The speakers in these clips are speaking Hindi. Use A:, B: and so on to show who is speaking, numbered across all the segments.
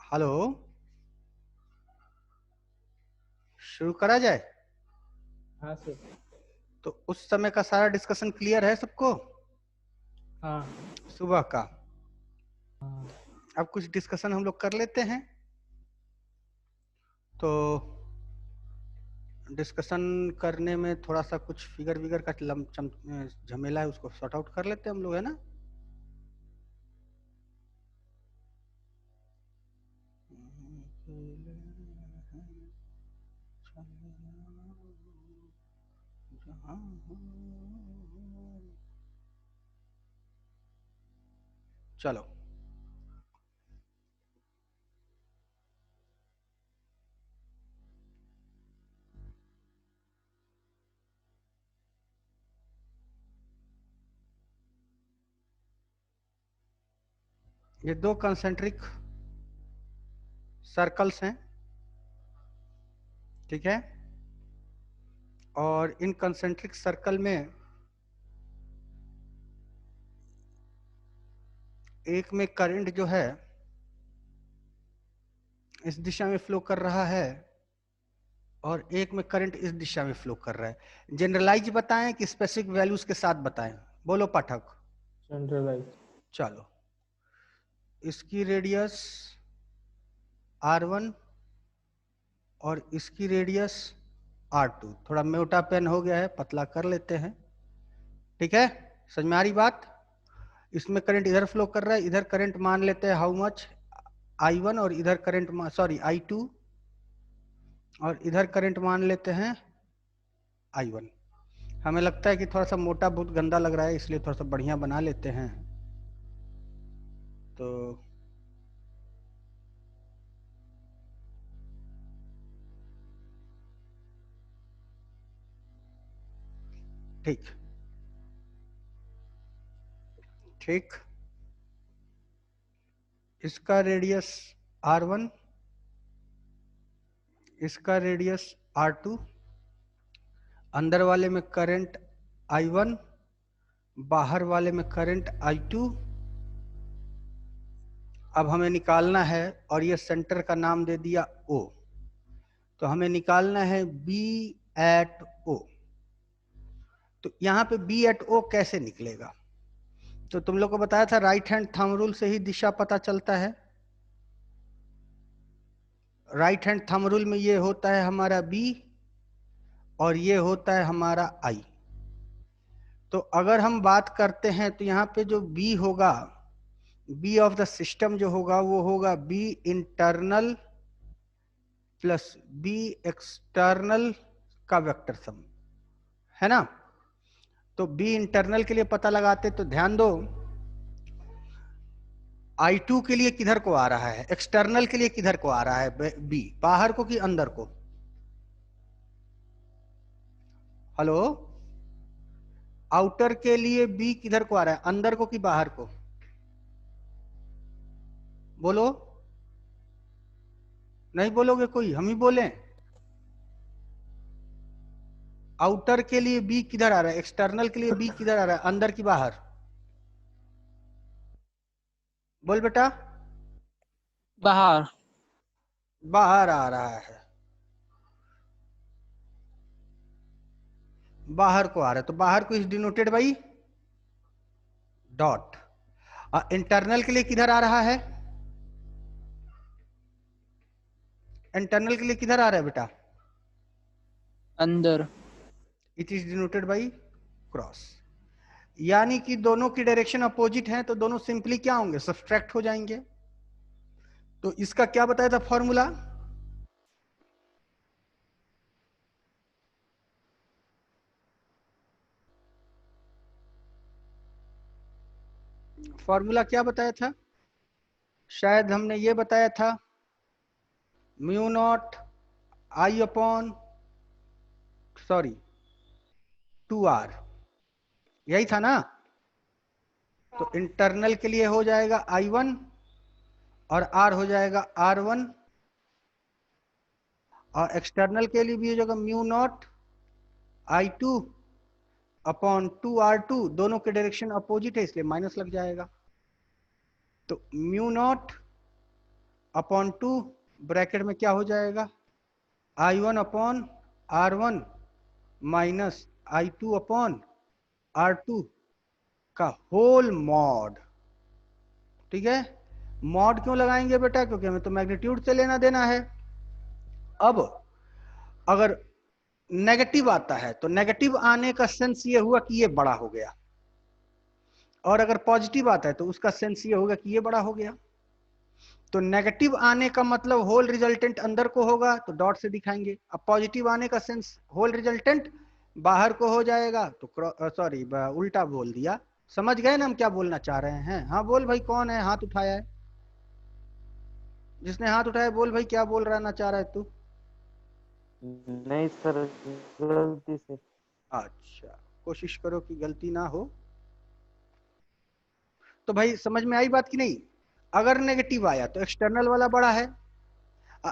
A: हेलो, शुरू करा जाए।
B: हाँ सर।
A: तो उस समय का सारा डिस्कशन क्लियर है सबको?
B: हाँ।
A: सुबह का।
B: हाँ।
A: अब कुछ डिस्कशन हम लोग कर लेते हैं। तो डिस्कशन करने में थोड़ा सा कुछ फिगर विगर का झमेला है, उसको सॉर्ट आउट कर लेते हैं हम लोग, है ना। चलो, ये दो कंसेंट्रिक सर्कल्स हैं, ठीक है। और इन कंसेंट्रिक सर्कल में एक में करंट जो है इस दिशा में फ्लो कर रहा है और एक में करंट इस दिशा में फ्लो कर रहा है। जनरलाइज बताएं कि स्पेसिफिक वैल्यूज के साथ बताएं? बोलो पाठक।
B: सेंट्रलाइज।
A: चलो, इसकी रेडियस R1 और इसकी रेडियस R2। थोड़ा मोटा पेन हो गया है, पतला कर लेते हैं, ठीक है। समझ में आ रही बात? इसमें करंट इधर फ्लो कर रहा है, इधर करंट मान लेते हैं हाउ मच, I1, और इधर करंट सॉरी I2, और इधर करंट मान लेते हैं I1। हमें लगता है कि थोड़ा सा मोटा बहुत गंदा लग रहा है, इसलिए थोड़ा सा बढ़िया बना लेते हैं। तो ठीक ठीक, इसका रेडियस R1, इसका रेडियस R2, अंदर वाले में करंट I1, बाहर वाले में करंट I2। अब हमें निकालना है, और ये सेंटर का नाम दे दिया O। तो हमें निकालना है B एट O। तो यहाँ पे B एट O कैसे निकलेगा? तो तुम लोग को बताया था राइट हैंड थंब रूल से ही दिशा पता चलता है। राइट हैंड थंब रूल में ये होता है हमारा B और ये होता है हमारा I। तो अगर हम बात करते हैं तो यहाँ पे जो B होगा, B ऑफ द सिस्टम जो होगा वो होगा B internal plus B external का वेक्टर सम, है ना। तो B इंटरनल के लिए पता लगाते तो ध्यान दो, I2 के लिए किधर को आ रहा है, एक्सटर्नल के लिए किधर को आ रहा है B, बाहर को कि अंदर को? हेलो, आउटर के लिए B किधर को आ रहा है, अंदर को कि बाहर को? बोलो, नहीं बोलोगे कोई, हम ही बोलें। आउटर के लिए B किधर आ रहा है, एक्सटर्नल के लिए B किधर आ रहा है, अंदर की बाहर? बोल बेटा।
C: बाहर।
A: बाहर आ रहा है, बाहर को आ रहा है। तो बाहर को is denoted by dot. Internal के लिए किधर आ रहा है, इंटरनल के लिए किधर आ रहा है बेटा?
C: अंदर।
A: It is denoted by cross. यानी कि दोनों की डायरेक्शन अपोजिट है, तो दोनों सिंपली क्या होंगे, सब्सट्रैक्ट हो जाएंगे। तो इसका क्या बताया था फॉर्मूला? फॉर्मूला क्या बताया था? शायद हमने ये बताया था, mu naught I upon sorry 2R, यही था ना। तो इंटरनल के लिए हो जाएगा I1 और R हो जाएगा R1, और एक्सटर्नल के लिए भी हो जाएगा mu not I2 upon 2R2। दोनों के डायरेक्शन अपोजिट है, इसलिए माइनस लग जाएगा। तो म्यू नॉट अपॉन 2 ब्रैकेट में क्या हो जाएगा, I1 upon R1 minus I2 upon R2 का होल मॉड। ठीक है, मॉड क्यों लगाएंगे बेटा, क्योंकि हमें तो मैग्नीट्यूड से लेना देना है। अब अगर नेगेटिव आता है तो नेगेटिव आने का सेंस ये हुआ कि ये बड़ा हो गया, और अगर पॉजिटिव आता है तो उसका सेंस ये होगा कि ये बड़ा हो गया। तो नेगेटिव आने का मतलब होल रिजल्टेंट अंदर को होगा, तो डॉट से दिखाएंगे। अब पॉजिटिव आने का सेंस होल रिजल्टेंट बाहर को हो जाएगा, तो सॉरी उल्टा बोल दिया। समझ गए ना हम क्या बोलना चाह रहे हैं? हाँ बोल भाई, कौन है हाथ उठाया है? जिसने हाथ उठाया बोल भाई, क्या बोल रहा ना चाह रहा है तू?
D: नहीं सर, गलती से।
A: अच्छा, कोशिश करो कि गलती ना हो। तो भाई समझ में आई बात कि नहीं? अगर नेगेटिव आया तो एक्सटर्नल वाला बड़ा है,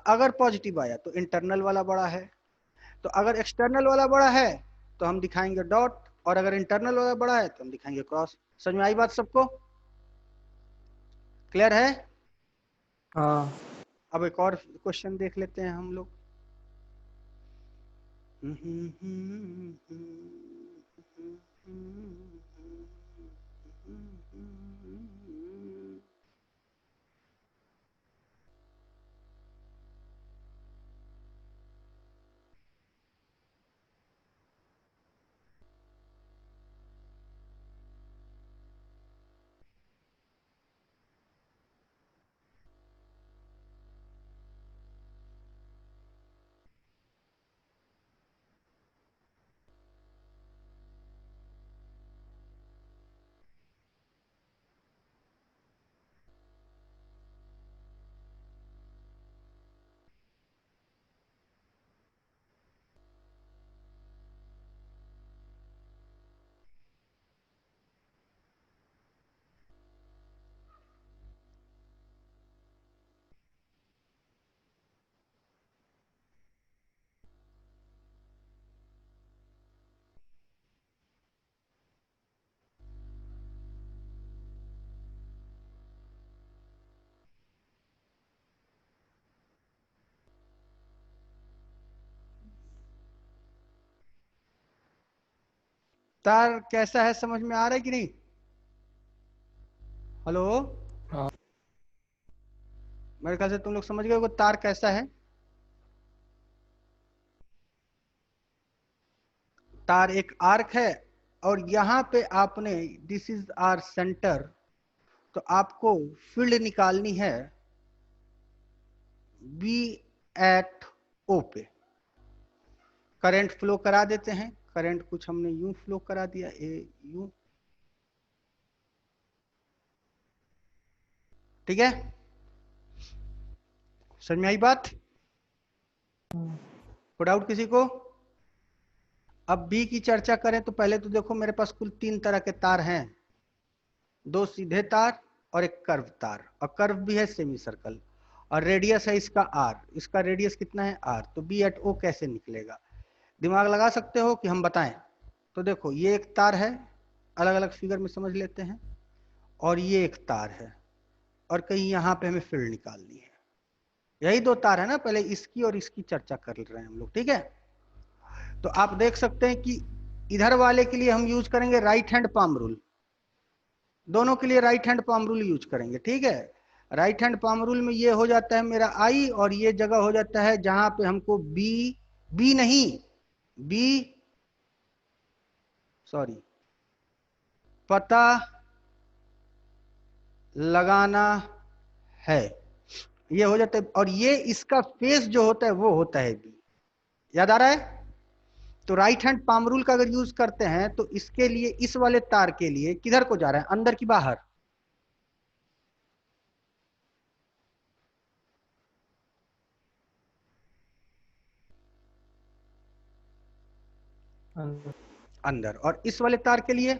A: अगर पॉजिटिव आया तो इंटरनल वाला बड़ा है। तो अगर एक्सटर्नल वाला बड़ा है तो हम दिखाएंगे डॉट, और अगर इंटरनल वाला बड़ा है तो हम दिखाएंगे क्रॉस। समझ में आई बात सबको? क्लियर है?
B: हाँ।
A: अब एक और क्वेश्चन देख लेते हैं हम लोग। तार कैसा है, समझ में आ रहा है कि नहीं? हेलो,
B: हाँ।
A: मेरे ख्याल से तुम लोग समझ गए वो तार कैसा है। तार एक आर्क है, और यहां पे आपने दिस इज आर सेंटर, तो आपको फील्ड निकालनी है बी एट ओ पे। करंट फ्लो करा देते हैं, करंट कुछ हमने यूं फ्लो करा दिया, ए यू। ठीक है, समझ में आई बात? कोई डाउट किसी को? अब बी की चर्चा करें तो पहले तो देखो मेरे पास कुल 3 तरह के तार हैं, 2 सीधे तार और एक कर्व तार, और कर्व भी है सेमी सर्कल, और रेडियस है इसका आर। इसका रेडियस कितना है, आर। तो बी एट ओ कैसे निकलेगा? दिमाग लगा सकते हो कि हम बताएं? तो देखो ये एक तार है, अलग अलग फिगर में समझ लेते हैं, और ये एक तार है, और कहीं यहाँ पे हमें फील्ड निकालनी है। यही 2 तार है ना, पहले इसकी और इसकी चर्चा कर रहे हैं हम लोग। ठीक है, तो आप देख सकते हैं कि इधर वाले के लिए हम यूज करेंगे राइट हैंड पाम रूल, दोनों के लिए right hand palm rule use करेंगे। ठीक है, राइट हैंड पाम रूल में ये हो जाता है मेरा आई, और ये जगह हो जाता है जहां पे हमको बी नहीं, बी सॉरी पता लगाना है, ये हो जाता है। और ये इसका फेस जो होता है वो होता है बी। याद आ रहा है? तो राइट हैंड पाम रूल का अगर यूज करते हैं तो इसके लिए, इस वाले तार के लिए किधर को जा रहा है, अंदर की बाहर?
B: अंदर।
A: अंदर। और इस वाले तार के लिए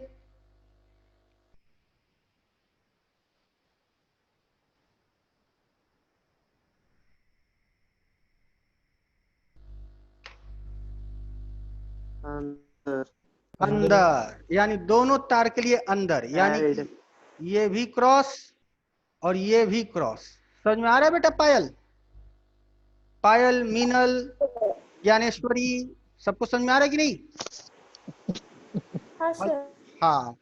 D: अंदर।
A: अंदर, यानी दोनों तार के लिए अंदर, यानी कि ये भी क्रॉस और ये भी क्रॉस। समझ में आ रहा है बेटा? पायल, पायल, मीनल, ज्ञानेश्वरी, सबको समझ में आ रहा है कि नहीं?
E: हाँ सर।
A: हाँ,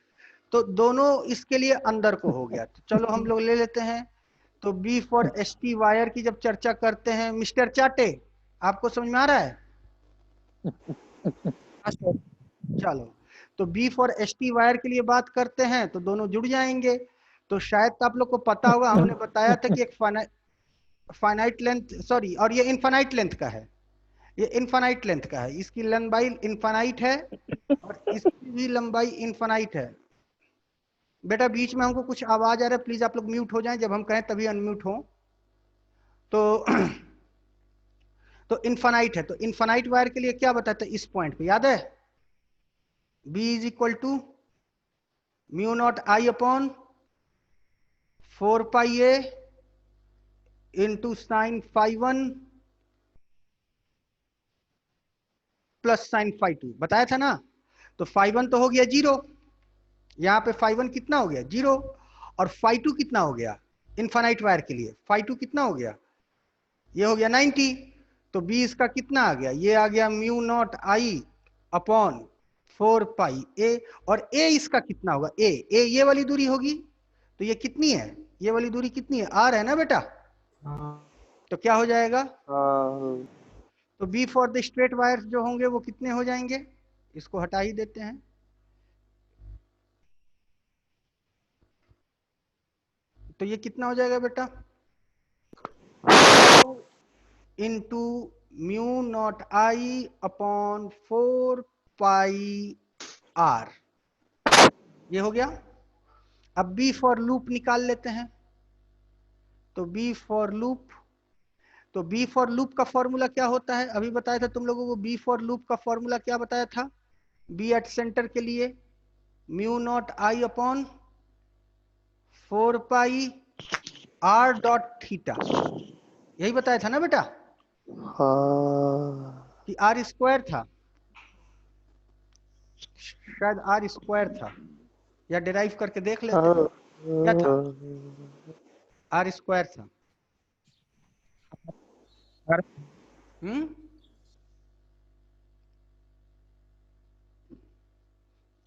A: तो दोनों इसके लिए अंदर को हो गया। तो चलो हम लोग ले लेते हैं। तो B for S T wire की जब चर्चा करते हैं, मिस्टर चाटे, आपको समझ में आ रहा है?
C: हाँ सर।
A: चलो, तो B for S T wire के लिए बात करते हैं तो दोनों जुड़ जाएंगे। तो शायद आप लोग को पता होगा, हमने बताया था कि एक फाइनाइट लेंथ, सॉरी, और ये इनफाइनाइट लेंथ का है, ये इनफाइनाइट लेंथ का है, इसकी लंबाई इनफाइनाइट है और इसकी भी लंबाई इनफाइनाइट है। बेटा बीच में हमको कुछ आवाज आ रहा है, प्लीज आप लोग म्यूट हो जाएं, जब हम कहें तभी अनम्यूट हो। तो तो इनफाइनाइट है, तो इनफाइनाइट वायर के लिए क्या बताते हैं इस पॉइंट पे, याद है? B is equal to mu naught I upon 4 pi A into sine phi 1 plus sine phi 2, बताया था ना? तो फाई 1 तो हो गया 0, यहां पे फाई 1 कितना हो गया 0, और फाई 2 कितना हो गया इनफाइनाइट वायर के लिए, फाई 2 कितना हो गया, ये हो गया 90। तो बी इसका कितना आ गया, ये आ गया mu naught I upon 4 pi ए, और ए इसका कितना होगा, ए ये वाली दूरी होगी, तो ये कितनी है, ये वाली दूरी कितनी है, आर है ना बेटा?
B: हाँ
A: तो क्या हो जाएगा,
D: हाँ
A: तो B for the straight wire जो होंगे वो कितने हो जाएंगे, इसको हटा ही देते हैं। तो ये कितना हो जाएगा बेटा, into mu naught I upon 4 pi R, ये हो गया। अब बी फॉर लूप निकाल लेते हैं। तो बी फॉर लूप, तो बी फॉर लूप का फॉर्मूला क्या होता है, अभी बताया था तुम लोगों को, बी फॉर लूप का फॉर्मूला क्या बताया था, बी एट सेंटर के लिए mu naught I upon 4 pi are dot theta, यही बताया था ना बेटा,
D: हाँ
A: कि आर स्क्वायर था, शायद आर स्क्वायर था, या डिराइव करके देख लेते हैं क्या था, आर स्क्वायर था। हम्म,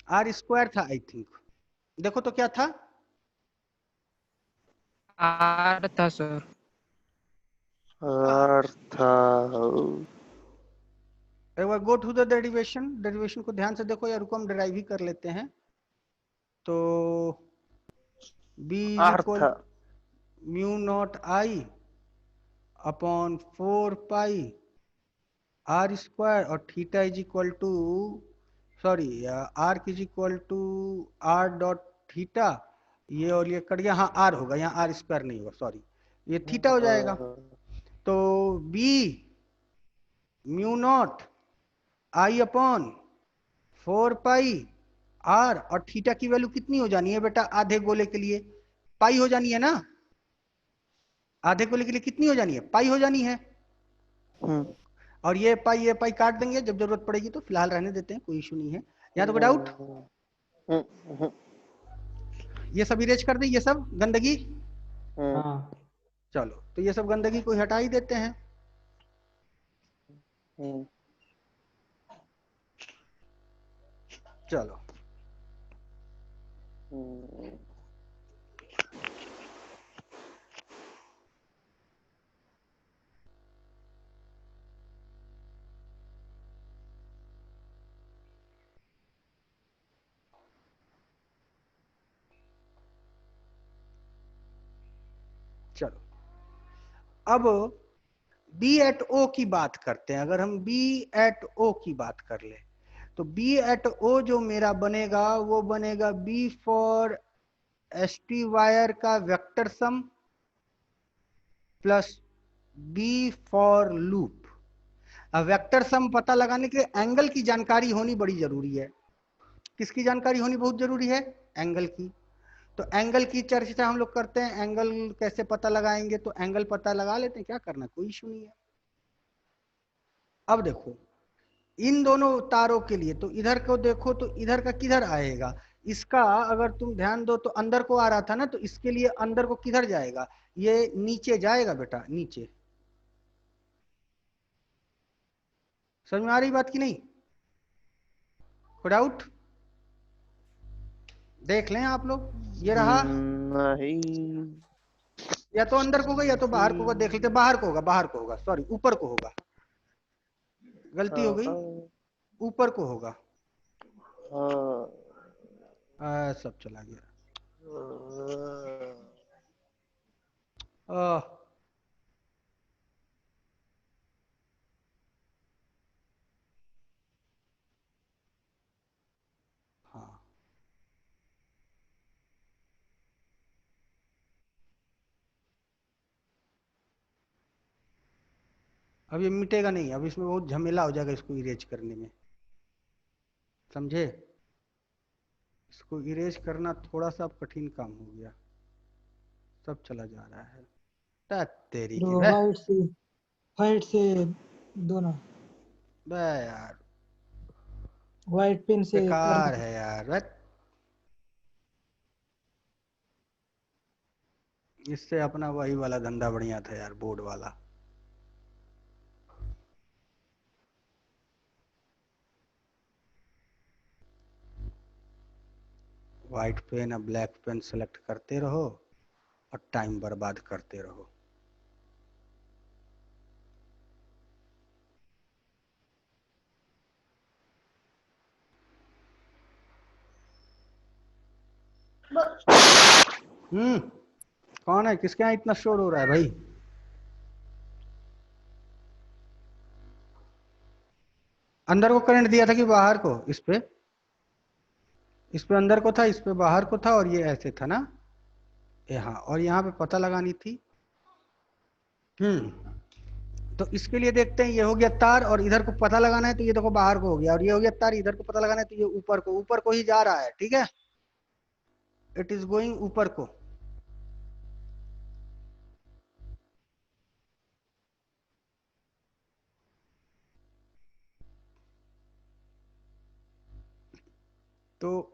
A: आर स्क्वायर था आई थिंक, देखो तो क्या था,
C: आर था सर।
D: अर्थ
A: एक बार go to the derivation, derivation को ध्यान से देखो, या रुको हम डिराइव ही कर लेते हैं। तो b is
D: earth
A: equal mu naught I upon 4 pi R square, और theta is equal to, sorry, R is equal to R dot theta, ये और ये कट गया, हाँ आर होगा, यहाँ आर स्क्वायर नहीं होगा, सॉरी, ये थीटा हो जाएगा। तो b mu naught I upon 4 pi R, और थीटा की वैल्यू कितनी हो जानी है बेटा, आधे गोले के लिए पाई हो जानी है ना, आधे गोले के लिए कितनी हो जानी है, पाई हो जानी है। और ये पाई काट देंगे जब जरूरत पड़ेगी, तो फिलहाल रहने देते हैं, कोई इशू नहीं है। यहाँ तो कोई डाउट, ये सब इरेज कर दें, ये सब गंदगी,
B: हाँ
A: चलो तो ये सब गंदगी को हटा ही देते हैं। चलो चलो अब बी एट ओ की बात करते हैं। अगर हम बी एट ओ की बात कर ले, तो बी एट ओ जो मेरा बनेगा वो बनेगा B for S T wire का vector sum plus B for loop. अब वेक्टर सम पता लगाने के लिए एंगल की जानकारी होनी बड़ी जरूरी है। किसकी जानकारी होनी बहुत जरूरी है, एंगल की। तो एंगल की चर्चा हम लोग करते हैं, एंगल कैसे पता लगाएंगे, तो एंगल पता लगा लेते हैं, क्या करना, कोई इशू नहीं है। अब देखो इन दोनों तारों के लिए, तो इधर को देखो तो इधर का किधर आएगा, इसका अगर तुम ध्यान दो तो अंदर को आ रहा था ना, तो इसके लिए अंदर को किधर जाएगा, ये नीचे जाएगा बेटा, नीचे। समझ में आ रही बात की नहीं? कोई डाउट? देख लें आप लोग, ये रहा,
D: नहीं
A: या तो अंदर को होगा या तो बाहर को होगा। देख लेते, बाहर को होगा, बाहर को होगा, सॉरी ऊपर को होगा, गलती हो गई, ऊपर को होगा। सब चला गया। आह, हाँ अब ये मिटेगा नहीं, अब इसमें बहुत झमेला हो जाएगा इसको इरेज करने में, समझे? इसको इरेज करना थोड़ा सा कठिन काम हो गया, सब चला जा रहा है। तेरी की बे
B: व्हाइट से दोनों,
A: बे यार,
B: व्हाइट पेन से
A: बेकार
B: करना।
A: है यार, बे। इससे अपना वही वाला धंधा बढ़िया था यार, बोर्ड वाला। व्हाइट पेन और ब्लैक पेन सेलेक्ट करते रहो और टाइम बर्बाद करते रहो। कौन है, किसके यहाँ इतना शोर हो रहा है भाई? अंदर को करंट दिया था कि बाहर को? इस पे अंदर को था, इस पे बाहर को था, और ये ऐसे था ना, यहाँ, और यहाँ पे पता लगानी थी। तो इसके लिए देखते हैं, ये हो गया तार, और इधर को पता लगाना है तो ये देखो बाहर को हो गया, और ये हो गया तार, इधर को पता लगाना है तो ये ऊपर को ही जा रहा है, ठीक है, इट इज गोइंग ऊपर को। तो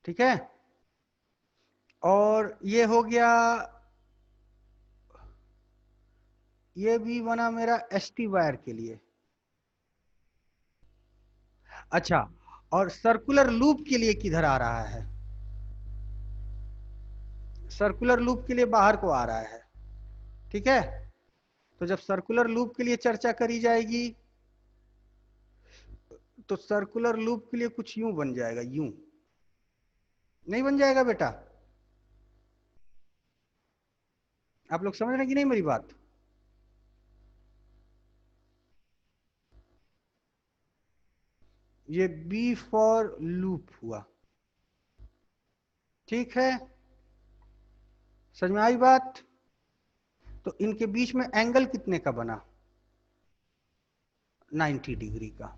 A: ठीक है, और ये हो गया, ये भी बना मेरा एसटी वायर के लिए। अच्छा, और सर्कुलर लूप के लिए किधर आ रहा है? सर्कुलर लूप के लिए बाहर को आ रहा है, ठीक है। तो जब सर्कुलर लूप के लिए चर्चा करी जाएगी तो सर्कुलर लूप के लिए कुछ यूं बन जाएगा, यूं नहीं बन जाएगा बेटा? आप लोग समझ रहे हैं कि नहीं मेरी बात? ये बी फॉर लूप हुआ, ठीक है, समझ में आई बात? तो इनके बीच में एंगल कितने का बना? 90 डिग्री का।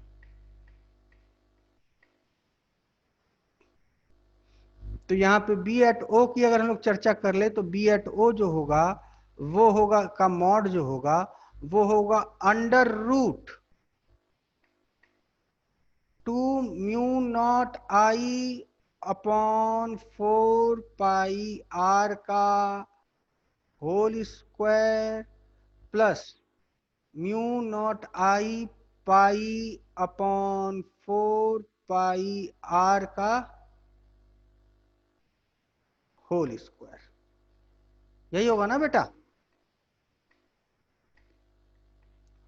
A: तो यहाँ पे बी एट ओ की अगर हम लोग चर्चा कर ले तो बी एट ओ जो होगा वो होगा का मॉड जो होगा वो होगा under root 2 mu naught I upon 4 pi R का whole square plus mu naught I pi upon 4 pi R का होल स्क्वायर। यही होगा ना बेटा?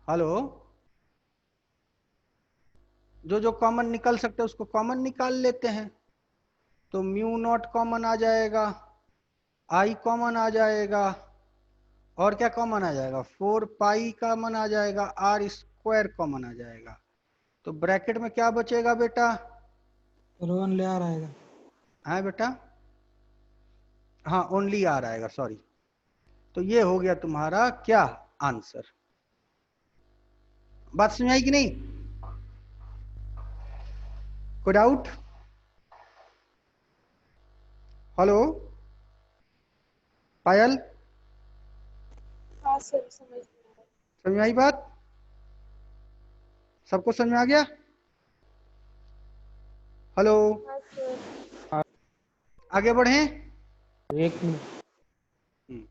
A: हेलो, जो जो कॉमन निकल सकते हैं उसको कॉमन निकाल लेते हैं। तो म्यू नॉट कॉमन आ जाएगा, आई कॉमन आ जाएगा, और क्या कॉमन आ जाएगा? 4 पाई कॉमन आ जाएगा, आर स्क्वायर कॉमन आ जाएगा। तो ब्रैकेट में क्या बचेगा बेटा?
B: रोहन ले आ रहेगा।
A: है बेटा? हाँ, ओनली आर आएगा, सॉरी। तो ये हो गया तुम्हारा क्या आंसर। बात समझ आई कि नहीं? कोई डाउट? हेलो पायल,
E: हाँ सर, समझ में आ रहा
A: समझ में आई बात? सबको समझ में आ गया? हेलो,
E: है। हाँ सर।
A: आगे बढ़ें?
F: एक मिनट।
A: हम्म,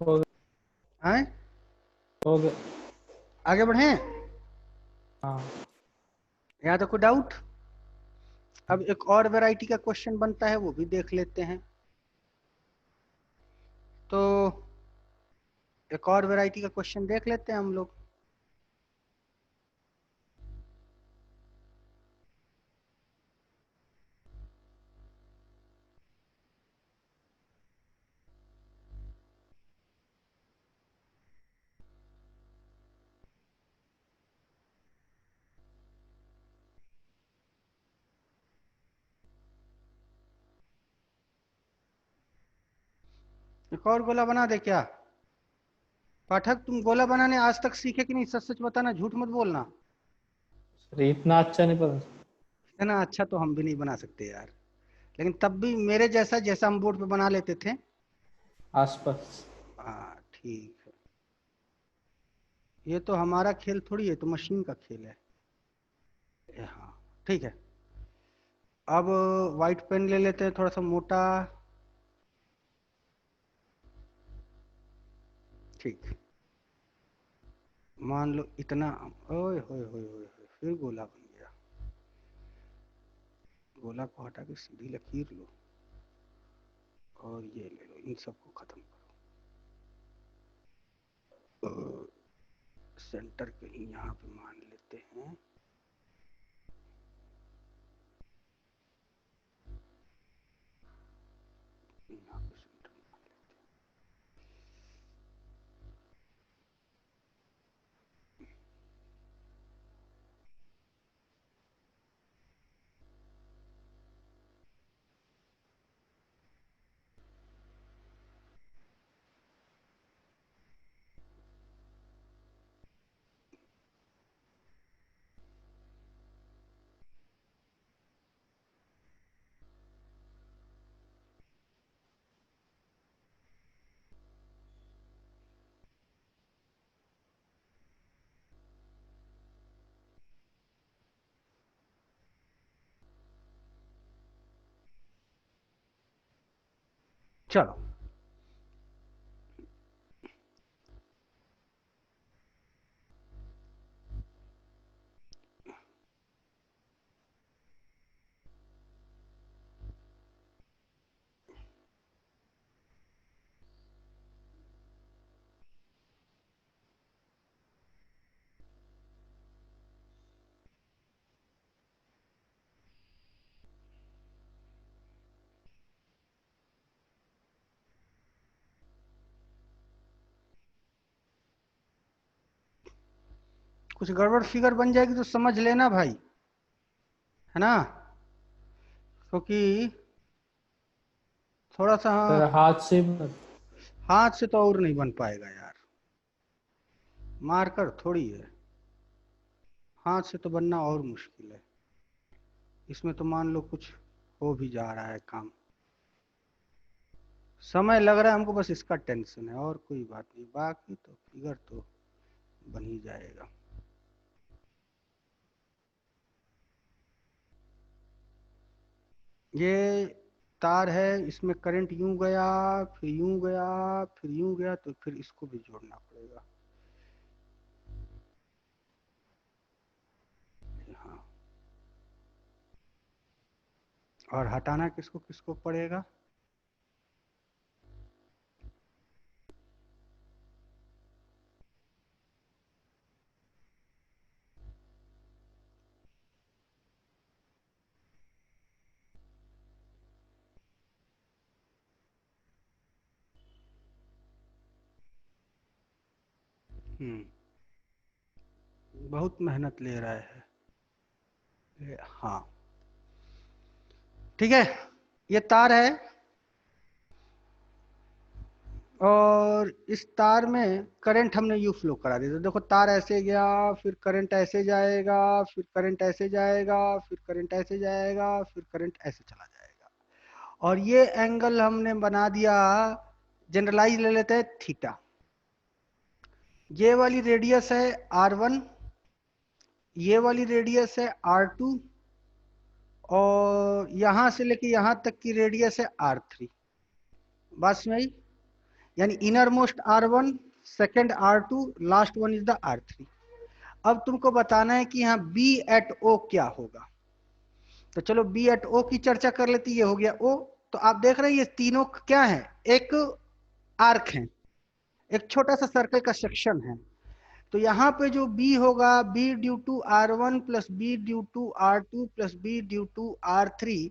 F: हो गया।
A: हैं?
F: हो गया।
A: आगे बढ़ें?
F: हाँ।
A: यहाँ तो कोई डाउट? अब एक और वैरायटी का क्वेश्चन बनता है, वो भी देख लेते हैं। तो एक और वैरायटी का क्वेश्चन देख लेते हैं हम लोग। एक और गोला बना दे क्या? पाठक, तुम गोला बनाने आज तक सीखे कि नहीं? सच सच बताना, झूठ मत बोलना।
F: सर इतना अच्छा नहीं पता।
A: इतना अच्छा तो हम भी नहीं बना सकते यार, लेकिन तब भी मेरे जैसा जैसा हम बोर्ड पे बना लेते थे।
F: आसपास।
A: हाँ ठीक है, ये तो हमारा खेल थोड़ी है, तो मशीन का खेल है। हाँ ठीक है। अब व्हाइट पेन ले लेते हैं, थोड़ा सा मोटा। ठीक, मान लो इतना। ओए होए होए होए होए, फिर गोला बन गया। गोला को हटा के सीधी लकीर लो, और ये ले लो, इन सबको खत्म करो। सेंटर कहीं यहाँ पे मान लेते हैं। यहाँ पे सेंटर मान लेते हैं। चलो, कुछ गड़बड़ फिगर बन जाएगी तो समझ लेना भाई, है ना? क्योंकि थोड़ा सा
F: सर हाथ से
A: हाथ से तो और नहीं बन पाएगा यार, मार्कर थोड़ी है। हाथ से तो बनना और मुश्किल है। इसमें तो मान लो कुछ हो भी जा रहा है काम, समय लग रहा है हमको, बस इसका टेंशन है, और कोई बात नहीं। बाकी तो फिगर तो बन ही जाएगा। ये तार है, इसमें करंट यूं गया, फिर यूं गया, फिर यूं गया, तो फिर इसको भी जोड़ना पड़ेगा। हाँ, और हटाना किसको किसको पड़ेगा? बहुत मेहनत ले रहा है। हाँ ठीक है, ये तार है और इस तार में करंट हमने यू फ्लो करा दिया। तो देखो तार ऐसे गया, फिर करंट ऐसे जाएगा, फिर करंट ऐसे जाएगा, फिर करंट ऐसे जाएगा, फिर करंट ऐसे चला जाएगा। और ये एंगल हमने बना दिया, जनरलाइज ले लेते हैं थीटा। ये वाली रेडियस है R1, ये वाली रेडियस है R2, और यहां से लेके यहां तक की रेडियस है R3। बस में ही, यानी inner most R1, second R2, last one is the R3। अब तुमको बताना है कि यहाँ B एट O क्या होगा। तो चलो B एट O की चर्चा कर लेती। ये हो गया O। तो आप देख रहे हैं ये तीनों क्या है, एक आर्क है, एक छोटा सा सर्कल का सेक्शन है। तो यहाँ पे जो B होगा, B due to R1 plus B due to R2 plus B due to R3,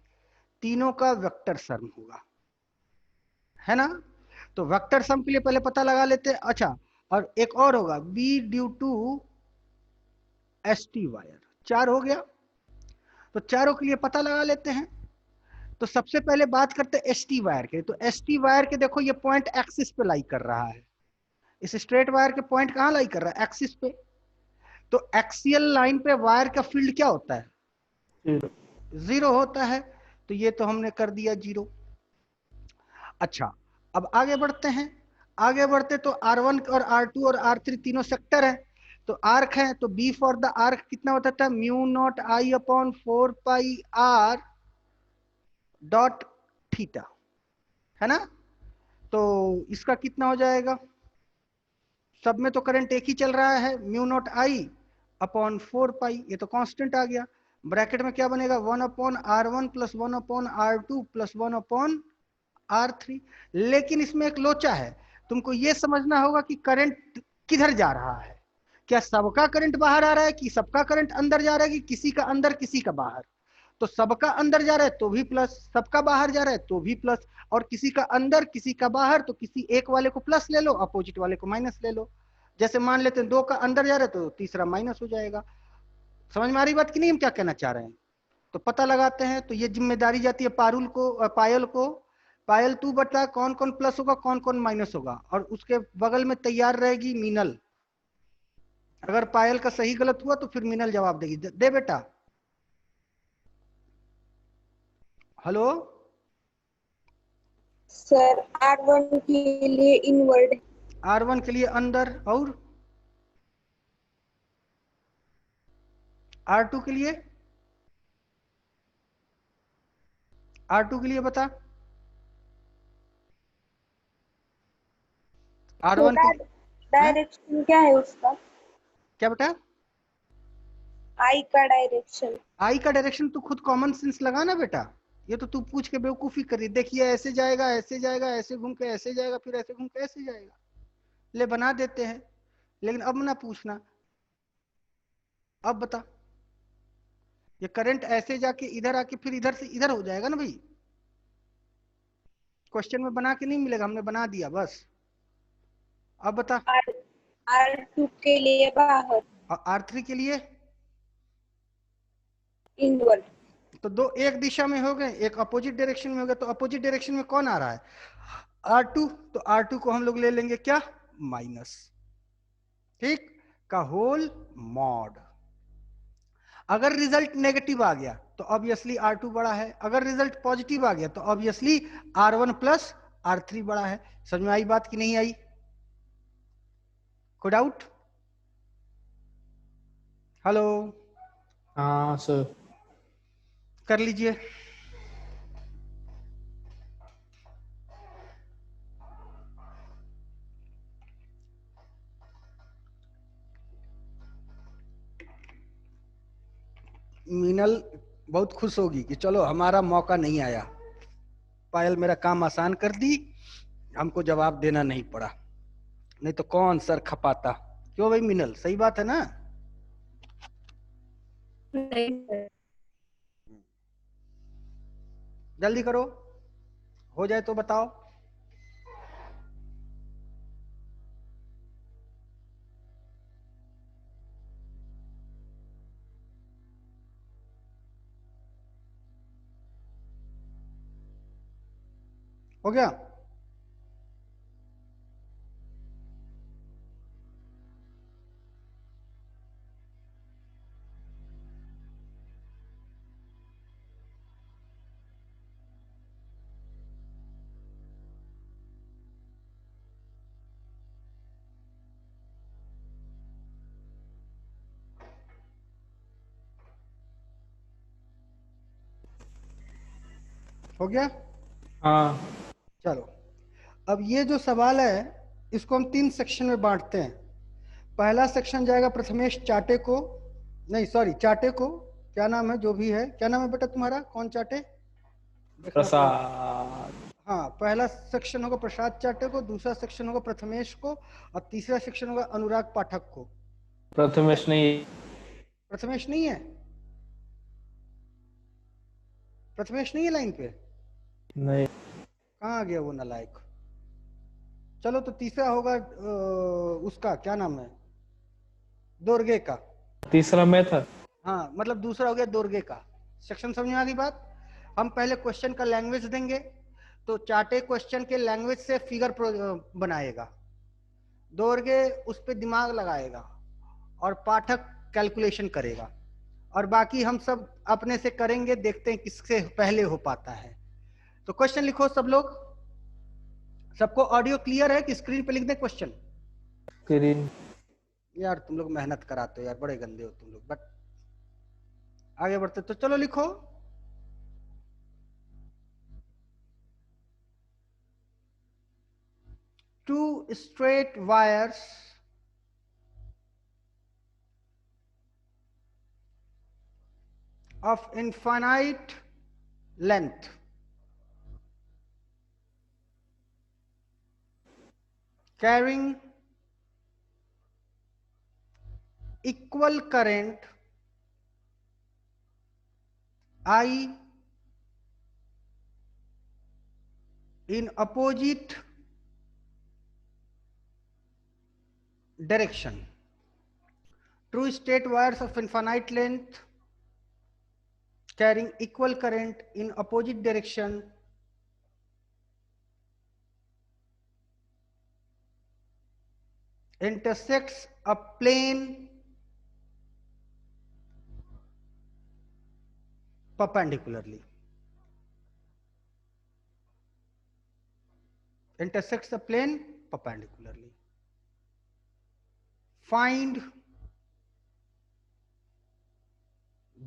A: तीनों का वेक्टर सम होगा, है ना। तो वेक्टर सम के लिए पहले पता लगा लेते हैं। अच्छा, और एक और होगा B due to ST wire, 4 हो गया। तो चारों के लिए पता लगा लेते हैं। तो सबसे पहले बात करते हैं ST वायर के। तो ST वायर के देखो ये पॉइंट एक्सिस पे लाई कर रहा है। इस स्ट्रेट वायर के पॉइंट कहाँ लाई कर रहा है, एक्सिस पे। तो एक्सियल लाइन पे वायर का फील्ड क्या होता है, 0 होता है। तो ये तो हमने कर दिया 0। अच्छा, अब आगे बढ़ते हैं। आगे बढ़ते तो R1 और R2 और R3 तीनों सेक्टर है। तो आर्क है, तो B फॉर द आर्क कितना होता था, mu naught I upon 4 pi R dot theta, है ना। तो इसका कितना हो जाएगा, सब में तो करंट एक ही चल रहा है, म्यू नॉट I अपॉन 4 पाई, ये तो कांस्टेंट आ गया। ब्रैकेट में क्या बनेगा, 1 upon R1 plus 1 upon R2 plus 1 upon R3। लेकिन इसमें एक लोचा है, तुमको ये समझना होगा कि करंट किधर जा रहा है। क्या सबका करंट बाहर आ रहा है, कि सबका करंट अंदर जा रहा है, कि किसी का अंदर किसी का बाहर। तो सबका अंदर जा रहा है तो भी प्लस, सबका बाहर जा रहा है तो भी प्लस, और किसी का अंदर किसी का बाहर, तो किसी एक वाले को प्लस ले लो, अपोजिट वाले को माइनस ले लो। जैसे मान लेते हैं 2 का अंदर जा रहा है तो तीसरा माइनस हो जाएगा। समझ में आ रही बात कि नहीं, हम क्या कहना चाह रहे हैं। तो पता लगाते हैं। तो ये जिम्मेदारी जाती है पारुल को, पायल को। पायल तू बता कौन कौन प्लस होगा, कौन कौन माइनस होगा, और उसके बगल में तैयार रहेगी मीनल। अगर पायल का सही गलत हुआ तो फिर मीनल जवाब देगी। दे बेटा। हेलो।
E: सर R1 के लिए इनवर्ड,
A: R1 के लिए अंदर, और R2 के लिए, R2 के लिए बता। R1 के लिए
E: डायरेक्शन क्या है उसका,
A: क्या बेटा,
E: I का डायरेक्शन।
A: आई का डायरेक्शन तू खुद कॉमन सेंस लगा ना बेटा। ये तो तू पूछ के बेवकूफी कर रही। देखिए ऐसे जाएगा, ऐसे जाएगा, ऐसे घूम के ऐसे जाएगा, फिर ऐसे घूम के ऐसे जाएगा। ले बना देते हैं, लेकिन अब ना पूछना। अब बता, ये करंट ऐसे जाके इधर आके फिर इधर से इधर हो जाएगा ना भाई। क्वेश्चन में बना के नहीं मिलेगा, हमने बना दिया बस। अब बता।
E: R2 के लिए बाहर,
A: और R3 के लिए,
E: इनवर्ड।
A: तो दो एक दिशा में हो गए, एक अपोजिट डायरेक्शन में हो गया। तो अपोजिट डायरेक्शन में कौन आ रहा है, R2। तो R2 को हम लोग ले लेंगे क्या, माइनस, ठीक, का होल मॉड। अगर रिजल्ट नेगेटिव आ गया तो ऑब्वियसली R2 बड़ा है, अगर रिजल्ट पॉजिटिव आ गया तो ऑब्वियसली R1 प्लस R3 बड़ा है। समझ में आई बात कि नहीं आई, कोई डाउट। हेलो,
F: हाँ सर।
A: कर लीजिए। मीनल बहुत खुश होगी कि चलो हमारा मौका नहीं आया, पायल मेरा काम आसान कर दी, हमको जवाब देना नहीं पड़ा, नहीं तो कौन सर खपाता। क्यों भाई मीनल, सही बात है ना?
E: नहीं सर।
A: जल्दी करो, हो जाए तो बताओ। हो गया? हो गया?
F: हाँ।
A: चलो, अब ये जो सवाल है इसको हम 3 सेक्शन में बांटते हैं। पहला सेक्शन जाएगा प्रथमेश चाटे को, नहीं सॉरी चाटे को, क्या नाम है जो भी है, क्या नाम है बेटा तुम्हारा, कौन चाटे? देखना पड़ेगा।
F: प्रसाद।
A: हाँ, पहला सेक्शन होगा प्रसाद चाटे को, दूसरा सेक्शन होगा प्रथमेश को, और तीसरा सेक्शन होगा अनुराग पाठक को।
F: प्रथमेश नहीं।
A: प्रथमेश नहीं है? प्रथमेश नहीं है लाइन पे?
F: नहीं।
A: कहाँ आ गया वो नालायक? चलो तो तीसरा होगा उसका क्या नाम है, दोर्गे का।
F: तीसरा मैं था।
A: हाँ, मतलब दूसरा हो गया दोर्गे का। सेक्शन समझ में आ गई बात? हम पहले क्वेश्चन का लैंग्वेज देंगे, तो चाटे क्वेश्चन के लैंग्वेज से फिगर बनाएगा, दोर्गे उस पर दिमाग लगाएगा, और पाठक कैलकुलेशन करेगा, और बाकी हम सब अपने से करेंगे, देखते हैं किससे पहले हो पाता है। तो क्वेश्चन लिखो सब लोग। सबको ऑडियो क्लियर है कि स्क्रीन पे लिख दें क्वेश्चन?
F: स्क्रीन।
A: यार तुम लोग मेहनत कराते हो यार, बड़े गंदे हो तुम लोग। बट आगे बढ़ते, तो चलो लिखो। Two straight wires of infinite length carrying equal current I in opposite direction. Two straight wires of infinite length carrying equal current in opposite direction intersects a plane perpendicularly. Intersects the plane perpendicularly. Find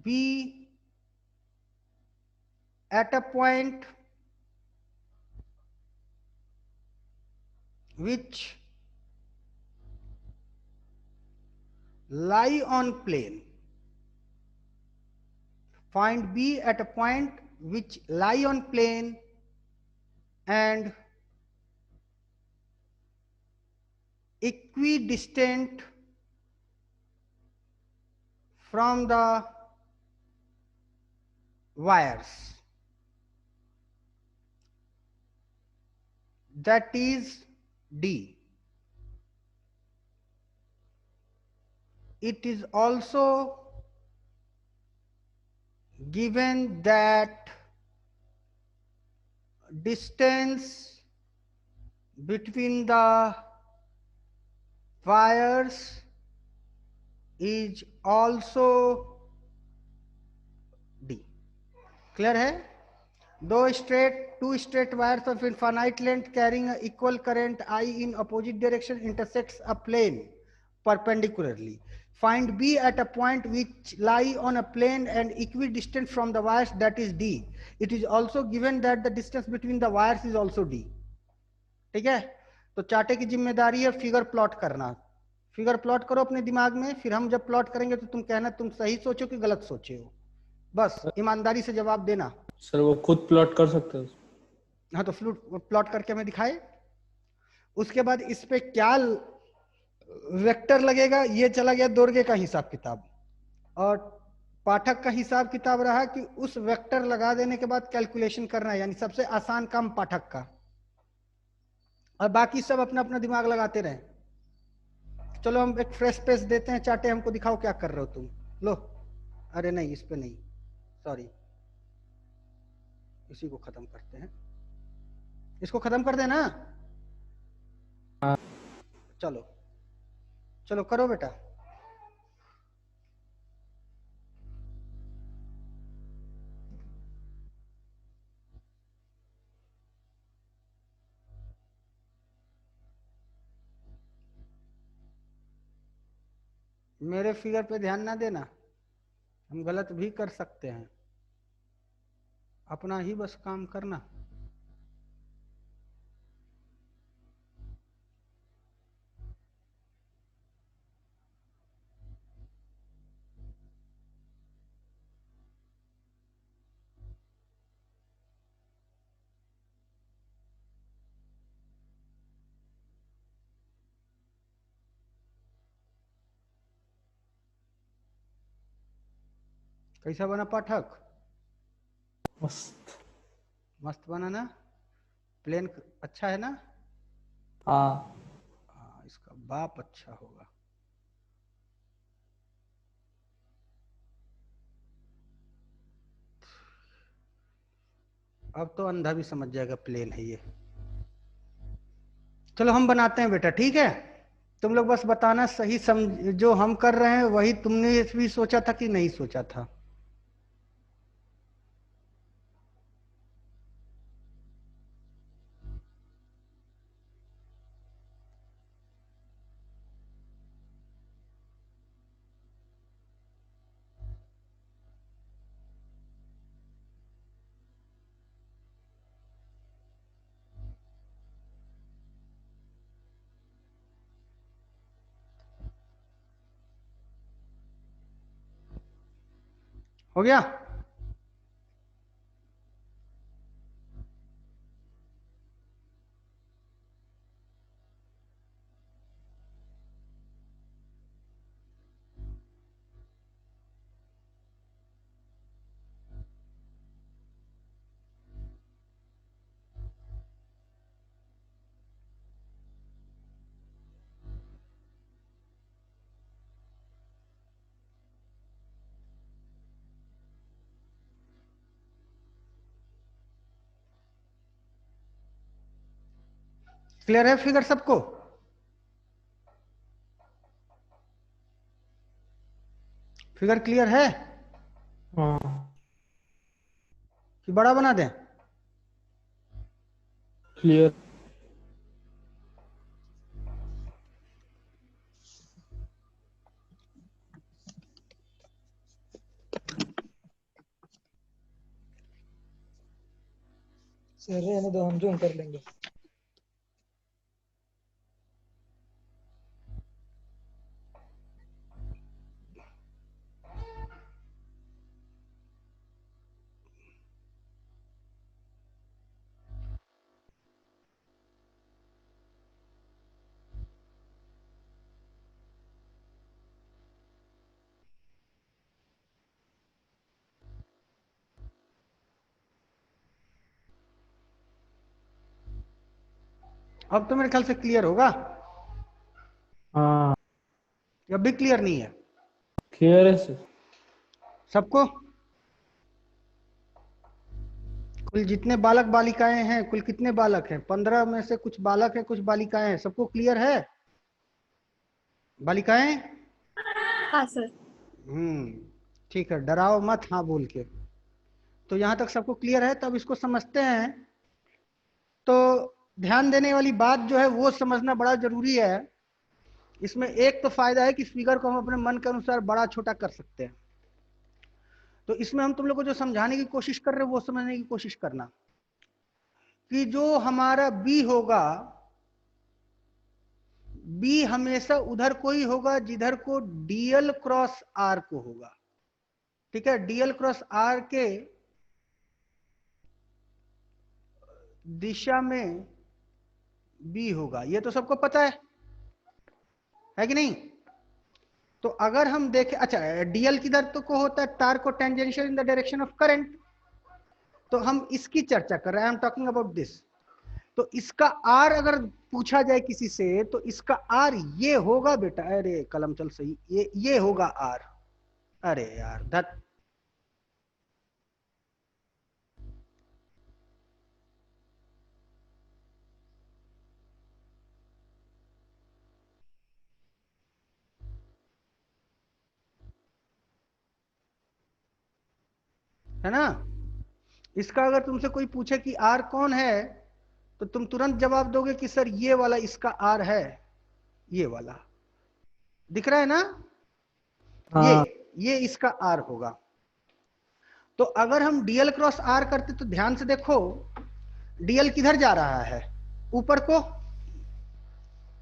A: B at a point which lie on plane. Find B at a point which lie on plane and equidistant from the wires, that is D. It is also given that distance between the wires is also D. Clear है? Two straight wires of infinite length carrying an equal current I in opposite direction intersects a plane perpendicularly. Find B at a point which lie on a plane and equidistant from the wires, that is D. It is also given that the distance between the wires is also D. ठीक है? तो चाटे की जिम्मेदारी है फिगर प्लॉट करना। फिगर प्लॉट करो अपने दिमाग में, फिर हम जब प्लॉट करेंगे तो तुम कहना तुम सही सोचो कि गलत सोचे हो। बस ईमानदारी से जवाब देना।
F: सर वो खुद प्लॉट कर सकते हो?
A: हाँ तो प्लॉट करके हमें दिखाए। उसके बाद इस पे क्या वेक्टर लगेगा, ये चला गया दोर्गे का हिसाब किताब, और पाठक का हिसाब किताब रहा कि उस वेक्टर लगा देने के बाद कैलकुलेशन करना है, यानी सबसे आसान काम पाठक का, और बाकी सब अपना अपना दिमाग लगाते रहे। चलो हम एक फ्रेश पेज देते हैं, चाटे हमको दिखाओ क्या कर रहे हो तुम। लो, अरे नहीं इस पे नहीं, सॉरी, इसी को खत्म करते हैं, इसको खत्म कर देना।
F: हाँ।
A: चलो चलो करो बेटा। मेरे फिगर पे ध्यान ना देना, हम गलत भी कर सकते हैं, अपना ही बस काम करना। कैसा बना पाठक?
F: मस्त।
A: मस्त बना ना? प्लेन अच्छा है ना?
F: हाँ।
A: हाँ, इसका बाप अच्छा होगा। अब तो अंधा भी समझ जाएगा प्लेन है ये। चलो हम बनाते हैं बेटा, ठीक है? तुम लोग बस बताना सही समझ, जो हम कर रहे हैं वही तुमने भी सोचा था कि नहीं सोचा था। हो गया? क्लियर है फिगर सबको? फिगर क्लियर है
F: हाँ।
A: कि बड़ा बना दें?
F: क्लियर।
B: सर रहने दो, हम जूम कर लेंगे।
A: अब तो मेरे ख्याल से क्लियर होगा,
F: हाँ
A: या भी क्लियर नहीं है
F: क्लियर है सर।
A: सबको? कुल जितने बालक बालिकाएं हैं, कुल कितने बालक हैं? 15 में से कुछ बालक हैं, कुछ बालिकाएं हैं। सबको क्लियर है? बालिकाएं?
E: हाँ सर।
A: ठीक है, डराओ मत हाँ बोल के। तो यहां तक सबको क्लियर है, तब इसको समझते हैं। तो ध्यान देने वाली बात जो है वो समझना बड़ा जरूरी है। इसमें एक तो फायदा है कि फिगर को हम अपने मन के अनुसार बड़ा छोटा कर सकते हैं। तो इसमें हम तुम लोग को जो समझाने की कोशिश कर रहे हैं वो समझने की कोशिश करना कि जो हमारा बी होगा, बी हमेशा उधर को ही होगा जिधर को डीएल क्रॉस आर को होगा। ठीक है, डीएल क्रॉस आर के दिशा में बी होगा, ये तो सबको पता है कि नहीं? तो अगर हम देखें, अच्छा डीएल किधर तो को होता है, तार को tangential in the direction of current, तो हम इसकी चर्चा कर रहे हैं, I am talking about this. तो इसका आर अगर पूछा जाए किसी से, तो इसका आर ये होगा बेटा, अरे कलम चल सही, ये होगा आर। अरे यार धत, है ना? इसका अगर तुमसे कोई पूछे कि आर कौन है, तो तुम तुरंत जवाब दोगे कि सर ये वाला इसका आर है, ये वाला दिख रहा है ना,
F: हाँ
A: ये इसका आर होगा। तो अगर हम डीएल क्रॉस आर करते तो ध्यान से देखो, डीएल किधर जा रहा है, ऊपर को,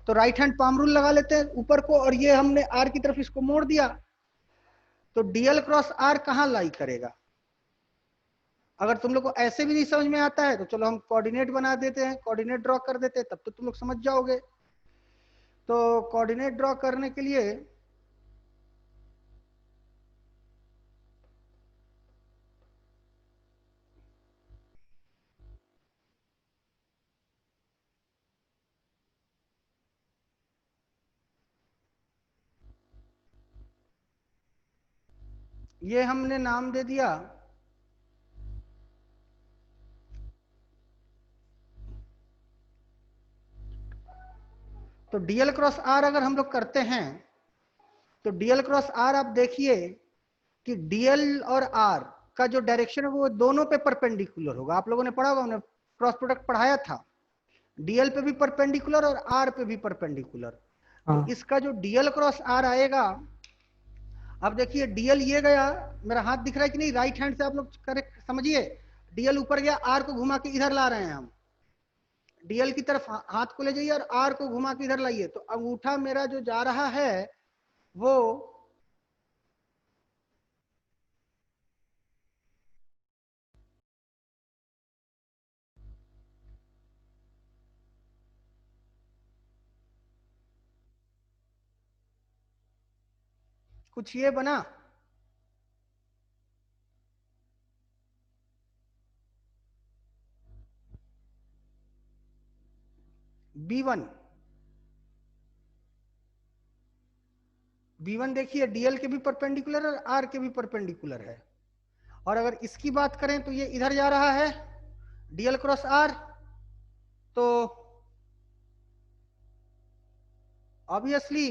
A: तो राइट हैंड पाम रूल लगा लेते हैं ऊपर को, और ये हमने आर की तरफ इसको मोड़ दिया, तो डीएल क्रॉस आर कहां लाई करेगा? अगर तुम लोग को ऐसे भी नहीं समझ में आता है तो चलो हम कोऑर्डिनेट बना देते हैं, कोऑर्डिनेट ड्रॉ कर देते हैं, तब तो तुम लोग समझ जाओगे। तो कोऑर्डिनेट ड्रॉ करने के लिए ये हमने नाम दे दिया तो डीएल क्रॉस आर अगर हम लोग करते हैं तो डीएल क्रॉस आर आप देखिए कि डीएल और आर का जो डायरेक्शन है वो दोनों पे परपेंडिकुलर होगा। आप लोगों ने पढ़ा होगा, हमने क्रॉस प्रोडक्ट पढ़ाया था, डीएल पे भी परपेंडिकुलर और आर पे भी परपेंडिकुलर। तो
F: हाँ
A: इसका जो डीएल क्रॉस आर आएगा, अब देखिए डीएल ये गया, मेरा हाथ दिख रहा है कि नहीं, राइट हैंड से आप लोग करेक्ट समझिए, डीएल ऊपर गया, आर को घुमा के इधर ला रहे हैं हम, डीएल की तरफ हाथ को ले जाइए और आर को घुमा के इधर लाइए, तो अंगूठा मेरा जो जा रहा है वो कुछ ये बना, B1 B1 देखिए डीएल के भी परपेंडिकुलर और आर के भी परपेंडिकुलर है। और अगर इसकी बात करें तो ये इधर जा रहा है डीएल क्रॉस आर, तो ऑब्वियसली